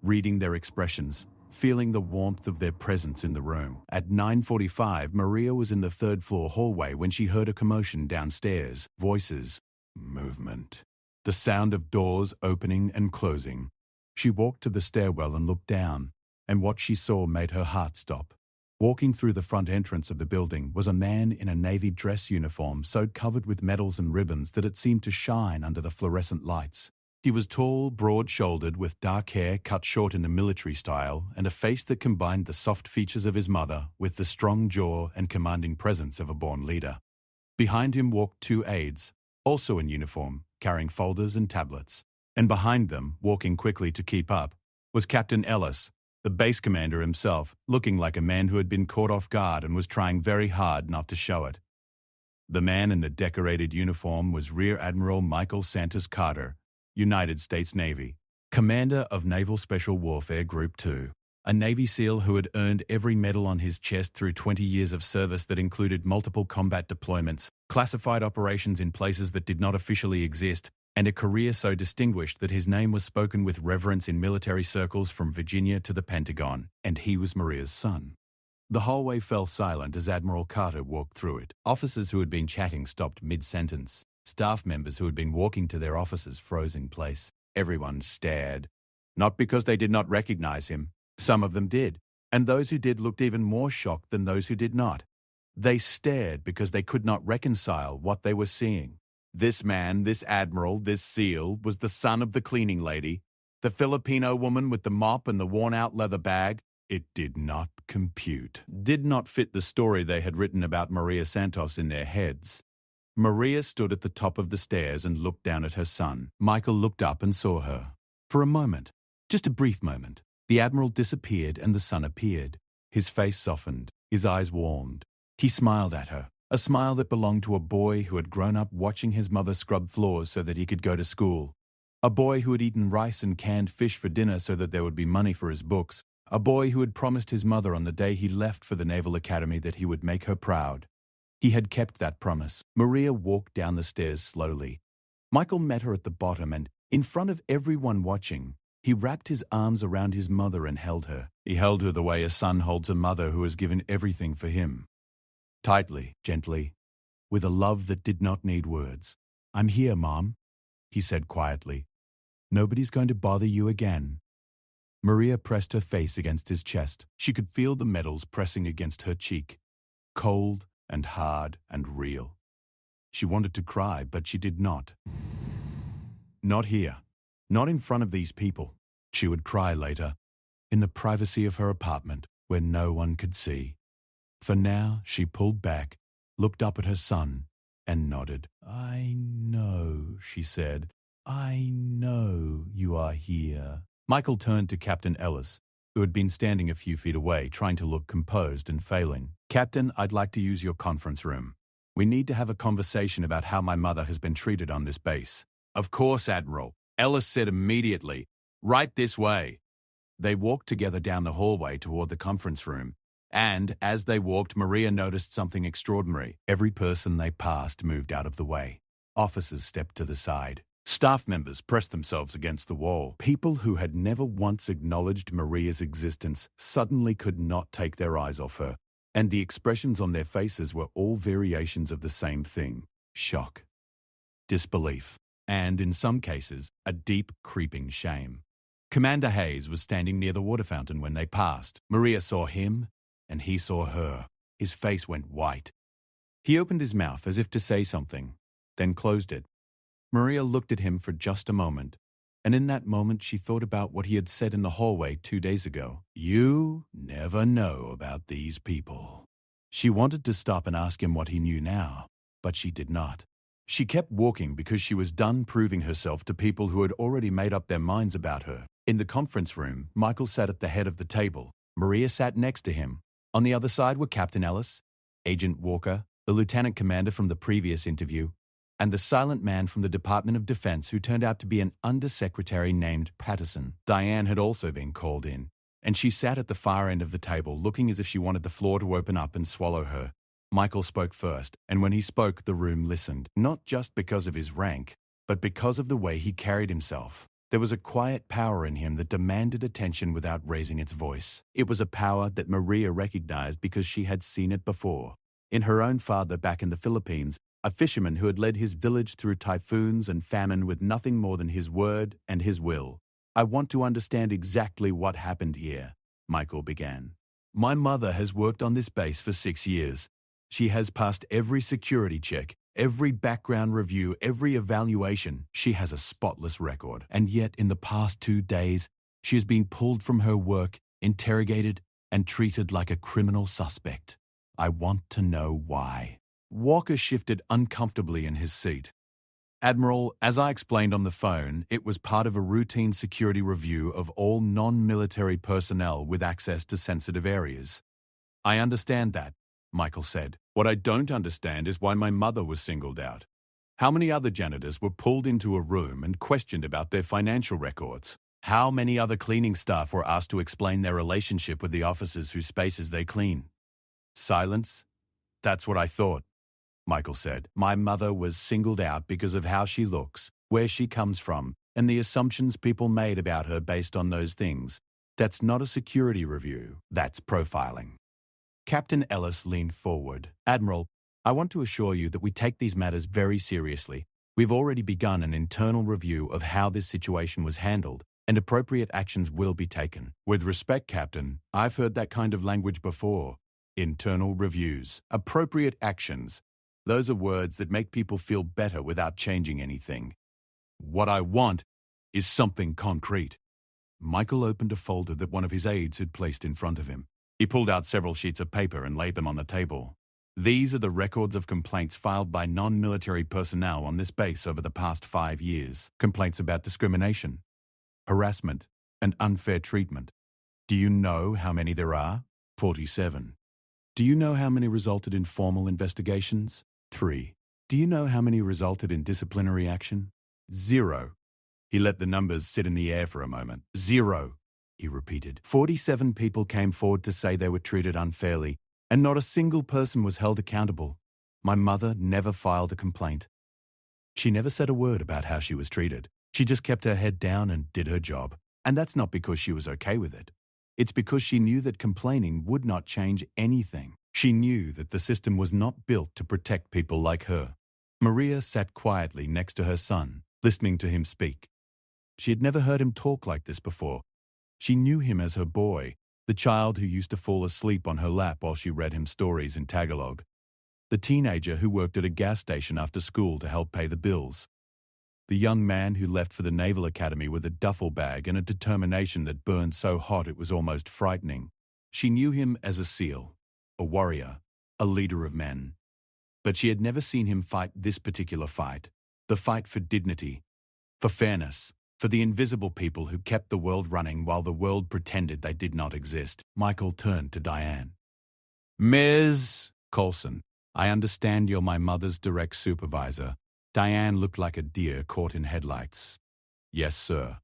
reading their expressions, feeling the warmth of their presence in the room. At 9:45, Maria was in the third-floor hallway when she heard a commotion downstairs, voices, movement, the sound of doors opening and closing. She walked to the stairwell and looked down, and what she saw made her heart stop. Walking through the front entrance of the building was a man in a navy dress uniform so covered with medals and ribbons that it seemed to shine under the fluorescent lights. He was tall, broad-shouldered, with dark hair cut short in the military style and a face that combined the soft features of his mother with the strong jaw and commanding presence of a born leader. Behind him walked two aides, also in uniform, carrying folders and tablets. And behind them, walking quickly to keep up, was Captain Ellis, the base commander himself, looking like a man who had been caught off guard and was trying very hard not to show it. The man in the decorated uniform was Rear Admiral Michael Santos Carter, United States Navy, commander of Naval Special Warfare Group 2, a Navy SEAL who had earned every medal on his chest through 20 years of service that included multiple combat deployments, classified operations in places that did not officially exist, and a career so distinguished that his name was spoken with reverence in military circles from Virginia to the Pentagon, and he was Maria's son. The hallway fell silent as Admiral Carter walked through it. Officers who had been chatting stopped mid-sentence. Staff members who had been walking to their offices froze in place. Everyone stared. Not because they did not recognize him. Some of them did, and those who did looked even more shocked than those who did not. They stared because they could not reconcile what they were seeing. This man, this admiral, this SEAL, was the son of the cleaning lady, the Filipino woman with the mop and the worn-out leather bag. It did not compute, did not fit the story they had written about Maria Santos in their heads. Maria stood at the top of the stairs and looked down at her son. Michael looked up and saw her. For a moment, just a brief moment, the admiral disappeared and the son appeared. His face softened, his eyes warmed. He smiled at her. A smile that belonged to a boy who had grown up watching his mother scrub floors so that he could go to school. A boy who had eaten rice and canned fish for dinner so that there would be money for his books. A boy who had promised his mother on the day he left for the Naval Academy that he would make her proud. He had kept that promise. Maria walked down the stairs slowly. Michael met her at the bottom and, in front of everyone watching, he wrapped his arms around his mother and held her. He held her the way a son holds a mother who has given everything for him. Tightly, gently, with a love that did not need words. "I'm here, Mom," he said quietly. "Nobody's going to bother you again." Maria pressed her face against his chest. She could feel the metals pressing against her cheek, cold and hard and real. She wanted to cry, but she did not. Not here. Not in front of these people. She would cry later, in the privacy of her apartment, where no one could see. For now, she pulled back, looked up at her son, and nodded. "I know," she said. "I know you are here." Michael turned to Captain Ellis, who had been standing a few feet away, trying to look composed and failing. "Captain, I'd like to use your conference room. We need to have a conversation about how my mother has been treated on this base." "Of course, Admiral," Ellis said immediately. "Right this way." They walked together down the hallway toward the conference room. And, as they walked, Maria noticed something extraordinary. Every person they passed moved out of the way. Officers stepped to the side. Staff members pressed themselves against the wall. People who had never once acknowledged Maria's existence suddenly could not take their eyes off her, and the expressions on their faces were all variations of the same thing: shock, disbelief, and, in some cases, a deep, creeping shame. Commander Hayes was standing near the water fountain when they passed. Maria saw him, and he saw her. His face went white. He opened his mouth as if to say something, then closed it. Maria looked at him for just a moment, and in that moment she thought about what he had said in the hallway 2 days ago. "You never know about these people." She wanted to stop and ask him what he knew now, but she did not. She kept walking because she was done proving herself to people who had already made up their minds about her. In the conference room, Michael sat at the head of the table. Maria sat next to him. On the other side were Captain Ellis, Agent Walker, the lieutenant commander from the previous interview, and the silent man from the Department of Defense who turned out to be an undersecretary named Patterson. Diane had also been called in, and she sat at the far end of the table looking as if she wanted the floor to open up and swallow her. Michael spoke first, and when he spoke, the room listened, not just because of his rank, but because of the way he carried himself. There was a quiet power in him that demanded attention without raising its voice. It was a power that Maria recognized because she had seen it before. In her own father back in the Philippines, a fisherman who had led his village through typhoons and famine with nothing more than his word and his will. "I want to understand exactly what happened here," Michael began. "My mother has worked on this base for 6 years. She has passed every security check, every background review, every evaluation. She has a spotless record. And yet, in the past 2 days, she has been pulled from her work, interrogated, and treated like a criminal suspect. I want to know why." Walker shifted uncomfortably in his seat. "Admiral, as I explained on the phone, it was part of a routine security review of all non-military personnel with access to sensitive areas." "I understand that," Michael said. "What I don't understand is why my mother was singled out. How many other janitors were pulled into a room and questioned about their financial records? How many other cleaning staff were asked to explain their relationship with the officers whose spaces they clean?" Silence. "That's what I thought," Michael said. "My mother was singled out because of how she looks, where she comes from, and the assumptions people made about her based on those things. That's not a security review. That's profiling." Captain Ellis leaned forward. "Admiral, I want to assure you that we take these matters very seriously. We've already begun an internal review of how this situation was handled, and appropriate actions will be taken." "With respect, Captain, I've heard that kind of language before. Internal reviews. Appropriate actions. Those are words that make people feel better without changing anything. What I want is something concrete." Michael opened a folder that one of his aides had placed in front of him. He pulled out several sheets of paper and laid them on the table. "These are the records of complaints filed by non-military personnel on this base over the past 5 years. Complaints about discrimination, harassment, and unfair treatment. Do you know how many there are? 47. Do you know how many resulted in formal investigations? 3. Do you know how many resulted in disciplinary action? 0. He let the numbers sit in the air for a moment. 0, he repeated. 47 people came forward to say they were treated unfairly, and not a single person was held accountable. My mother never filed a complaint. She never said a word about how she was treated. She just kept her head down and did her job. And that's not because she was okay with it. It's because she knew that complaining would not change anything. She knew that the system was not built to protect people like her." Maria sat quietly next to her son, listening to him speak. She had never heard him talk like this before. She knew him as her boy, the child who used to fall asleep on her lap while she read him stories in Tagalog, the teenager who worked at a gas station after school to help pay the bills, the young man who left for the Naval Academy with a duffel bag and a determination that burned so hot it was almost frightening. She knew him as a SEAL, a warrior, a leader of men. But she had never seen him fight this particular fight, the fight for dignity, for fairness, for the invisible people who kept the world running while the world pretended they did not exist. Michael turned to Diane. "Ms. Coulson, I understand you're my mother's direct supervisor." Diane looked like a deer caught in headlights. "Yes, sir."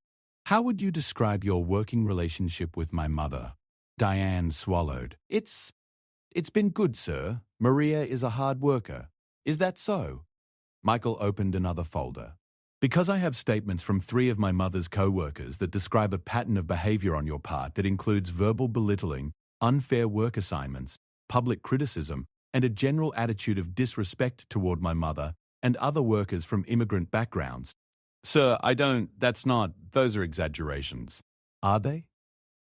"How would you describe your working relationship with my mother?" Diane swallowed. It's been good, sir. Maria is a hard worker. Is that so?" Michael opened another folder. "Because I have statements from 3 of my mother's co-workers that describe a pattern of behavior on your part that includes verbal belittling, unfair work assignments, public criticism, and a general attitude of disrespect toward my mother and other workers from immigrant backgrounds." "Sir, those are exaggerations." "Are they?"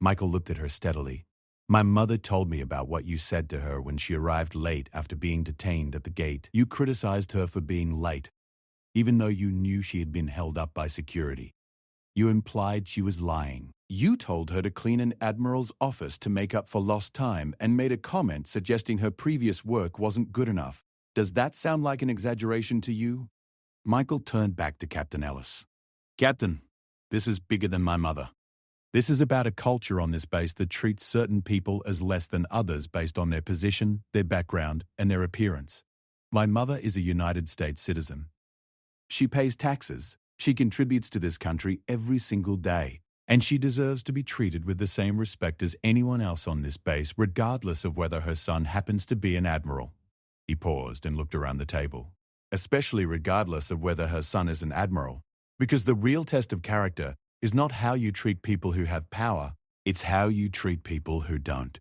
Michael looked at her steadily. "My mother told me about what you said to her when she arrived late after being detained at the gate. You criticized her for being late, even though you knew she had been held up by security. You implied she was lying. You told her to clean an admiral's office to make up for lost time and made a comment suggesting her previous work wasn't good enough. Does that sound like an exaggeration to you?" Michael turned back to Captain Ellis. "Captain, this is bigger than my mother. This is about a culture on this base that treats certain people as less than others based on their position, their background, and their appearance. My mother is a United States citizen. She pays taxes. She contributes to this country every single day, and she deserves to be treated with the same respect as anyone else on this base, regardless of whether her son happens to be an admiral." He paused and looked around the table. especially regardless of whether her son is an admiral. Because the real test of character is not how you treat people who have power, it's how you treat people who don't.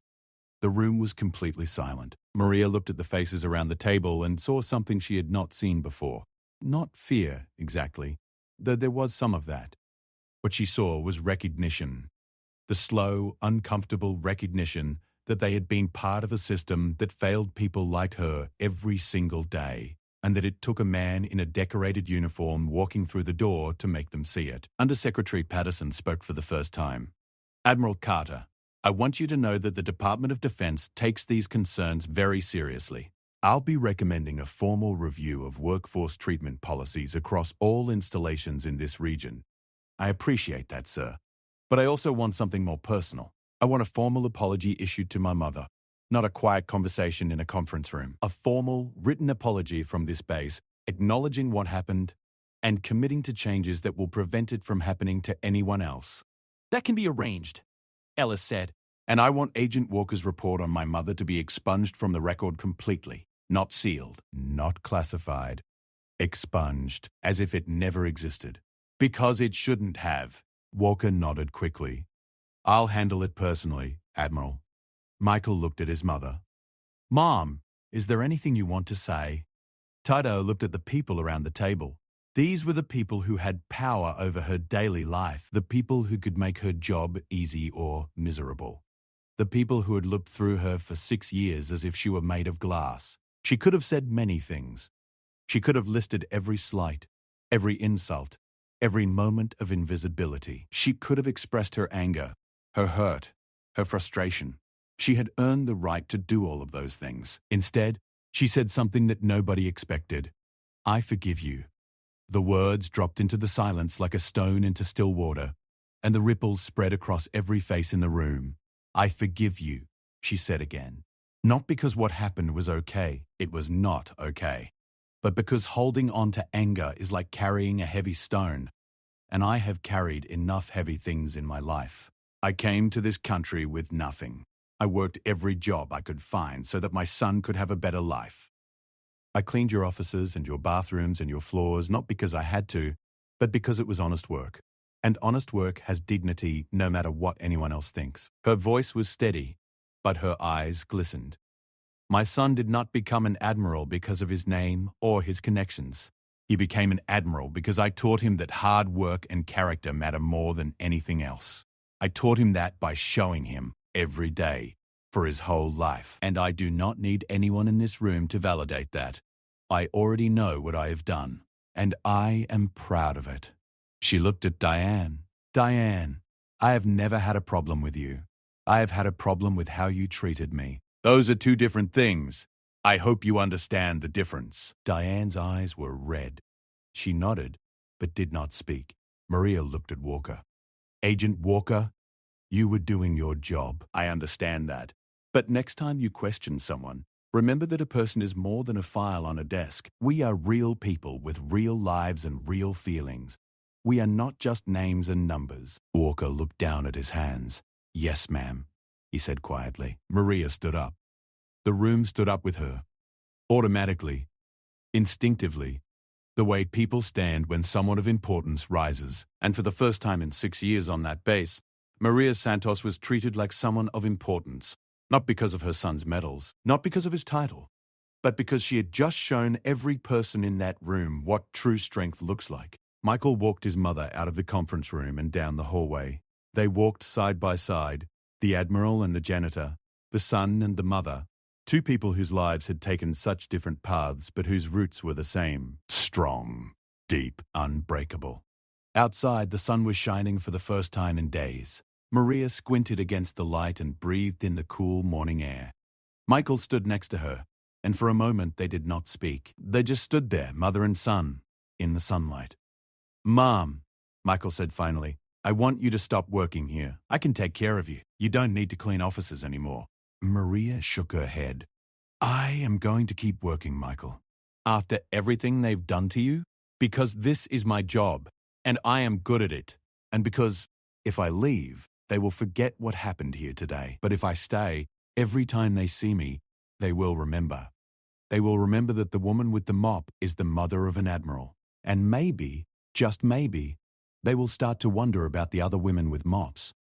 The room was completely silent. Maria looked at the faces around the table and saw something she had not seen before. Not fear, exactly, though there was some of that. What she saw was recognition. The slow, uncomfortable recognition that they had been part of a system that failed people like her every single day, and that it took a man in a decorated uniform walking through the door to make them see it. Undersecretary Patterson spoke for the first time. Admiral Carter, I want you to know that the Department of Defense takes these concerns very seriously. I'll be recommending a formal review of workforce treatment policies across all installations in this region. I appreciate that, sir. But I also want something more personal. I want a formal apology issued to my mother, not a quiet conversation in a conference room. A formal, written apology from this base, acknowledging what happened and committing to changes that will prevent it from happening to anyone else. That can be arranged, Ellis said. And I want Agent Walker's report on my mother to be expunged from the record completely. Not sealed, not classified. Expunged, as if it never existed. Because it shouldn't have. Walker nodded quickly. I'll handle it personally, Admiral. Michael looked at his mother. Mom, is there anything you want to say? Tydo looked at the people around the table. These were the people who had power over her daily life, the people who could make her job easy or miserable. The people who had looked through her for 6 years as if she were made of glass. She could have said many things. She could have listed every slight, every insult, every moment of invisibility. She could have expressed her anger, her hurt, her frustration. She had earned the right to do all of those things. Instead, she said something that nobody expected. I forgive you. The words dropped into the silence like a stone into still water, and the ripples spread across every face in the room. I forgive you, she said again. Not because what happened was okay. It was not okay. But because holding on to anger is like carrying a heavy stone, and I have carried enough heavy things in my life. I came to this country with nothing. I worked every job I could find so that my son could have a better life. I cleaned your offices and your bathrooms and your floors not because I had to, but because it was honest work. And honest work has dignity no matter what anyone else thinks. Her voice was steady, but her eyes glistened. My son did not become an admiral because of his name or his connections. He became an admiral because I taught him that hard work and character matter more than anything else. I taught him that by showing him every day for his whole life. And I do not need anyone in this room to validate that. I already know what I have done, and I am proud of it. She looked at Diane. Diane, I have never had a problem with you. I have had a problem with how you treated me. Those are two different things. I hope you understand the difference. Diane's eyes were red. She nodded, but did not speak. Maria looked at Walker. Agent Walker, you were doing your job. I understand that. But next time you question someone, remember that a person is more than a file on a desk. We are real people with real lives and real feelings. We are not just names and numbers. Walker looked down at his hands. Yes, ma'am, he said quietly. Maria stood up. The room stood up with her. Automatically, instinctively, the way people stand when someone of importance rises. And for the first time in 6 years on that base, Maria Santos was treated like someone of importance, not because of her son's medals, not because of his title, but because she had just shown every person in that room what true strength looks like. Michael walked his mother out of the conference room and down the hallway. They walked side by side, the Admiral and the janitor, the son and the mother, two people whose lives had taken such different paths but whose roots were the same. Strong, deep, unbreakable. Outside, the sun was shining for the first time in days. Maria squinted against the light and breathed in the cool morning air. Michael stood next to her, and for a moment they did not speak. They just stood there, mother and son, in the sunlight. Mom, Michael said finally, I want you to stop working here. I can take care of you. You don't need to clean offices anymore. Maria shook her head. I am going to keep working, Michael. After everything they've done to you? Because this is my job, and I am good at it. And because if I leave, they will forget what happened here today. But if I stay, every time they see me, they will remember. They will remember that the woman with the mop is the mother of an admiral. And maybe, just maybe, they will start to wonder about the other women with mops,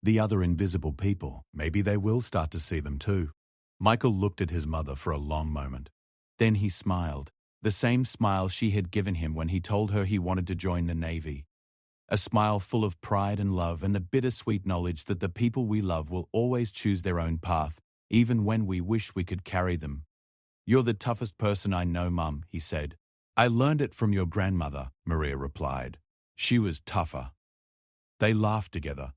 the other invisible people. Maybe they will start to see them too. Michael looked at his mother for a long moment. Then he smiled, the same smile she had given him when he told her he wanted to join the Navy. A smile full of pride and love and the bittersweet knowledge that the people we love will always choose their own path, even when we wish we could carry them. "You're the toughest person I know, Mum," he said. "I learned it from your grandmother," Maria replied. "She was tougher." They laughed together,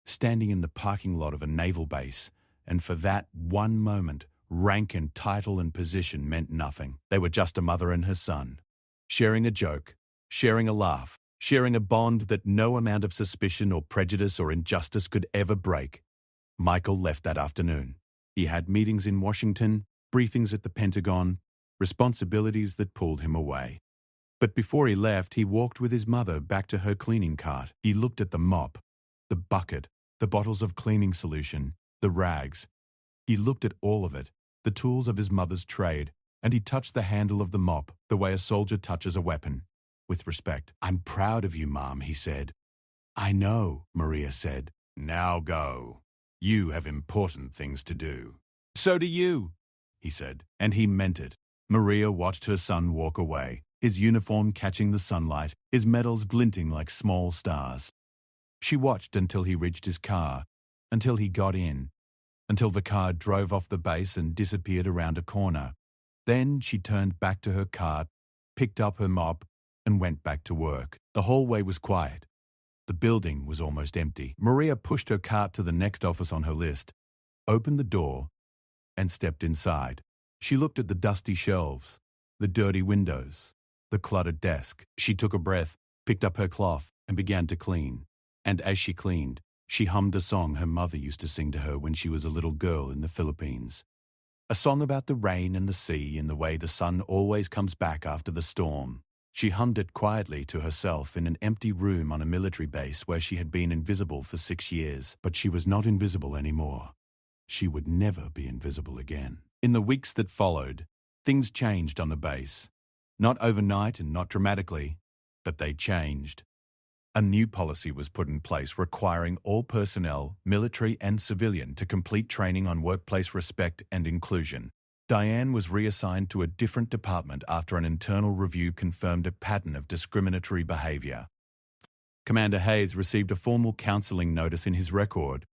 standing in the parking lot of a naval base, and for that one moment, rank and title and position meant nothing. They were just a mother and her son, sharing a joke, sharing a laugh, sharing a bond that no amount of suspicion or prejudice or injustice could ever break. Michael left that afternoon. He had meetings in Washington, briefings at the Pentagon, responsibilities that pulled him away. But before he left, he walked with his mother back to her cleaning cart. He looked at the mop, the bucket, the bottles of cleaning solution, the rags. He looked at all of it, the tools of his mother's trade, and he touched the handle of the mop the way a soldier touches a weapon, with respect. "I'm proud of you, Mom," he said. "I know," Maria said. "Now go. You have important things to do." "So do you," he said, and he meant it. Maria watched her son walk away, his uniform catching the sunlight, his medals glinting like small stars. She watched until he reached his car, until he got in, until the car drove off the base and disappeared around a corner. Then she turned back to her cart, picked up her mop, and went back to work. The hallway was quiet. The building was almost empty. Maria pushed her cart to the next office on her list, opened the door, and stepped inside. She looked at the dusty shelves, the dirty windows, the cluttered desk. She took a breath, picked up her cloth, and began to clean. And as she cleaned, she hummed a song her mother used to sing to her when she was a little girl in the Philippines. A song about the rain and the sea and the way the sun always comes back after the storm. She hummed it quietly to herself in an empty room on a military base where she had been invisible for 6 years. But she was not invisible anymore. She would never be invisible again. In the weeks that followed, things changed on the base. Not overnight and not dramatically, but they changed. A new policy was put in place requiring all personnel, military and civilian, to complete training on workplace respect and inclusion. Diane was reassigned to a different department after an internal review confirmed a pattern of discriminatory behavior. Commander Hayes received a formal counseling notice in his record.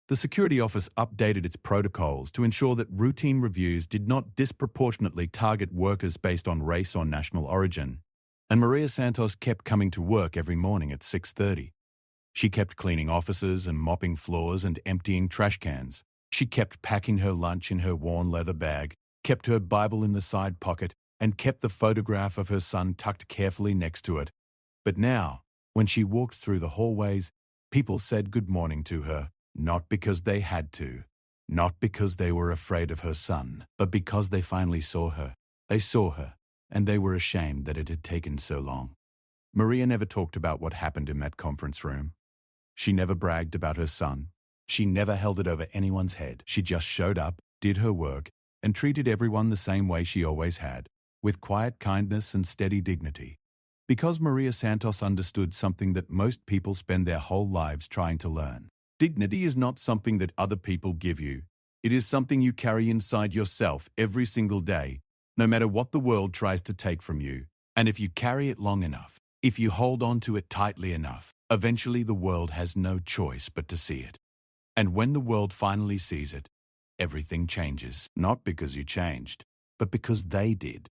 The security office updated its protocols to ensure that routine reviews did not disproportionately target workers based on race or national origin. And Maria Santos kept coming to work every morning at 6:30. She kept cleaning offices and mopping floors and emptying trash cans. She kept packing her lunch in her worn leather bag, kept her Bible in the side pocket, and kept the photograph of her son tucked carefully next to it. But now, when she walked through the hallways, people said good morning to her, not because they had to, not because they were afraid of her son, but because they finally saw her. They saw her, and they were ashamed that it had taken so long. Maria never talked about what happened in that conference room. She never bragged about her son. She never held it over anyone's head. She just showed up, did her work, and treated everyone the same way she always had, with quiet kindness and steady dignity. Because Maria Santos understood something that most people spend their whole lives trying to learn. Dignity is not something that other people give you. It is something you carry inside yourself every single day, no matter what the world tries to take from you. And if you carry it long enough, if you hold on to it tightly enough, eventually the world has no choice but to see it. And when the world finally sees it, everything changes. Not because you changed, but because they did.